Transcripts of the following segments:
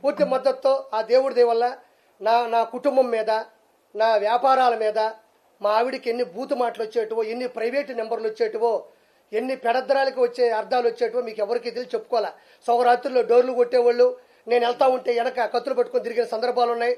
పూర్తి మద్దతుతో ఆ దేవుడి దయ వల్ల నా కుటుంబం మీద, నా వ్యాపారాల మీద, మా ఆవిడికి ఎన్ని బూతు మాటలు వచ్చేటివో, ఎన్ని ప్రైవేటు నెంబర్లు వచ్చేటివో, ఎన్ని పెడద్దరాలకి వచ్చే అర్థాలు వచ్చేటివో మీకు ఎవరికి తెలిసి చెప్పుకోవాలా. సౌరాత్రుల్లో డోర్లు కొట్టేవాళ్ళు, నేను వెళ్తా ఉంటే వెనక కత్తులు పట్టుకొని తిరిగిన సందర్భాలు ఉన్నాయి.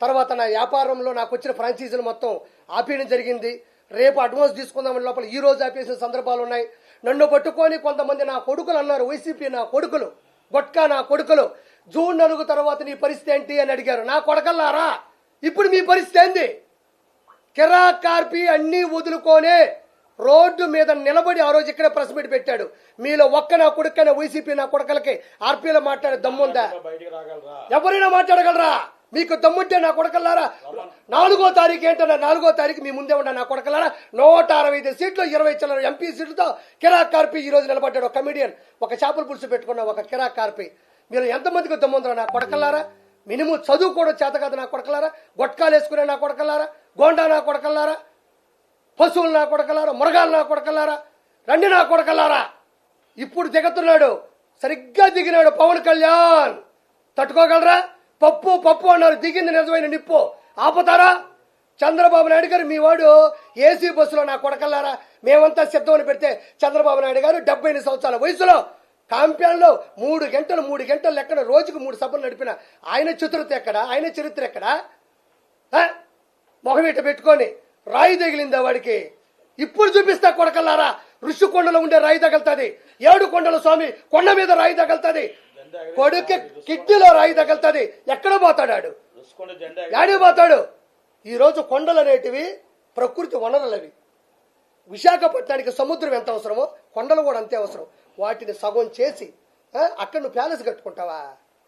తర్వాత నా వ్యాపారంలో నాకు వచ్చిన ఫ్రాంచైజీలు మొత్తం ఆపేయడం జరిగింది. రేపు అడ్వాన్స్ తీసుకుందామని లోపల ఈ రోజు ఆపేసిన సందర్భాలు ఉన్నాయి. నన్ను పట్టుకొని కొంతమంది నా కొడుకులు అన్నారు, వైసీపీ నా కొడుకులు, గొట్కా నా కొడుకులు, జూన్ 4 తర్వాత నీ పరిస్థితి ఏంటి అని అడిగారు. నా కొడకల్లారా, ఇప్పుడు మీ పరిస్థితి ఏంది? కిరాక్ కార్పి అన్నీ వదులుకోనే రోడ్డు మీద నిలబడి ఆ రోజు ఇక్కడే ప్రెస్ మీట్ పెట్టాడు. మీలో ఒక్క నా కొడుకైనా వైసీపీ నా కొడుకలకి ఆర్పీలో మాట్లాడే దమ్ముందా? ఎవరైనా మాట్లాడగలరా? మీకు దమ్ముంటే నా కొడకల్లారా 4వ తారీఖు ఏంటన్నా, 4వ తారీఖు మీ ముందే ఉన్న నా కొడకల్లారా 165 సీట్లు 20 చిల్లర ఎంపీ సీట్లతో కిరాక్ కార్పి ఈ రోజు నిలబడ్డాడు. ఒక కమిడియన్, ఒక చేపల పులుసు పెట్టుకున్న ఒక కిరాక్ కార్పి. మీరు ఎంతమందికి దమ్ముందరా నా కొడకల్లారా? మినిమం చదువు కూడా చేత కాదు నా కొడకలారా, గొట్కాలు వేసుకునే నా కొడకల్లారా, గోండా నా కొడకల్లారా, పశువులు నా కొడకల్లారా, మురగాలు నా కొడకల్లారా, రండి నా కొడకల్లారా. ఇప్పుడు దిగుతున్నాడు, సరిగ్గా దిగినాడు పవన్ కళ్యాణ్. తట్టుకోగలరా? పప్పు పప్పు అన్నారు, దిగింది నిజమైన నిప్పు. ఆపుతారా? చంద్రబాబు నాయుడు గారు మీ వాడు ఏసీ బస్సులో నా కొడకల్లారా మేమంతా సిద్ధమని పెడితే చంద్రబాబు నాయుడు గారు 78 సంవత్సరాల వయసులో కాంప్యాన్లో 3 గంటలు లెక్కన రోజుకు 3 సభలు నడిపిన ఆయన చతురత ఎక్కడా? ఆయన చరిత్ర ఎక్కడా? మొహమీట పెట్టుకొని రాయి తగిలిందా వాడికి? ఇప్పుడు చూపిస్తా కొడకల్లారా, ఋషికొండలో ఉండే రాయి తగలుతుంది, 7 కొండల స్వామి కొండ మీద రాయి తగలుతుంది, కొడుకు కిడ్నీలో రాయి తగలుతుంది. ఎక్కడ పోతాడు? యాడికి పోతాడు? ఈరోజు కొండలు అనేటివి ప్రకృతి వనరులు. అవి విశాఖపట్నానికి సముద్రం ఎంత అవసరమో కొండలు కూడా అంతే అవసరం. వాటిని సగం చేసి అక్కడ నువ్వు ప్యాలెస్ కట్టుకుంటావా?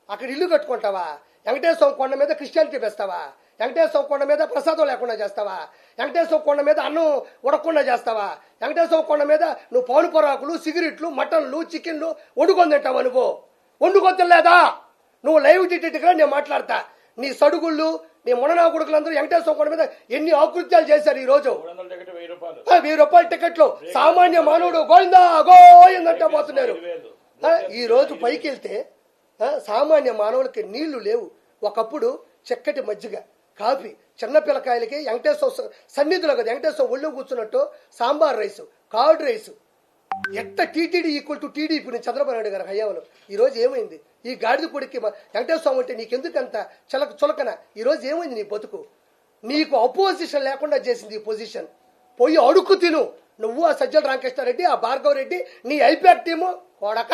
అక్కడ ఇల్లు కట్టుకుంటావా? వెంకటేశ్వర కొండ మీద క్రిస్టియానిటీ వేస్తావా? వెంకటేశ్వర కొండ మీద ప్రసాదం లేకుండా చేస్తావా? వెంకటేశ్వర కొండ మీద అన్నం ఉడకుండా చేస్తావా? వెంకటేశ్వర కొండ మీద నువ్వు పౌను పొరాకులు, సిగరెట్లు, మటన్లు, చికెన్లు వండుకొని తింటావా? నువ్వు వండుకొని తినలేదా? నువ్వు లైవ్ టికెట్గా నేను మాట్లాడతా. నీ సడుగుళ్ళు, నీ మొననా కొడుకులందరూ వెంకటేశ్వర కొండ మీద ఎన్ని ఆకృత్యాలు చేశారు. ఈ రోజు 1000 రూపాయల టికెట్లు సామాన్య మానవుడు గోయిందా గోయిందంటే పోతున్నారు. ఈ రోజు పైకి వెళ్తే సామాన్య మానవులకి నీళ్లు లేవు. ఒకప్పుడు చక్కటి మజ్జిగ, కాఫీ, చిన్న పిల్లకాయలకి వెంకటేశ్వర సన్నిధిలో కదా వెంకటేశ్వర ఒళ్ళు కూర్చున్నట్టు సాంబార్ రైసు, కార్డ్ రైసు. ఎట్ట TTD equal to TDP Chandrababu Naidu గారి హయాంలో. ఈ రోజు ఏమైంది? ఈ గాడిద కొడుక్కి వెంకటేశ్వర అంటే నీకెందుకంత చులకన? ఈ రోజు ఏమైంది నీ బతుకు? నీకు అపోజిషన్ లేకుండా చేసింది ఈ పొజిషన్. పోయి అడుక్కు తిను. నువ్వు ఆ సజ్జల రామకృష్ణారెడ్డి, ఆ భార్గవ్ రెడ్డి, నీ ఐపాక్ టీము కొడక.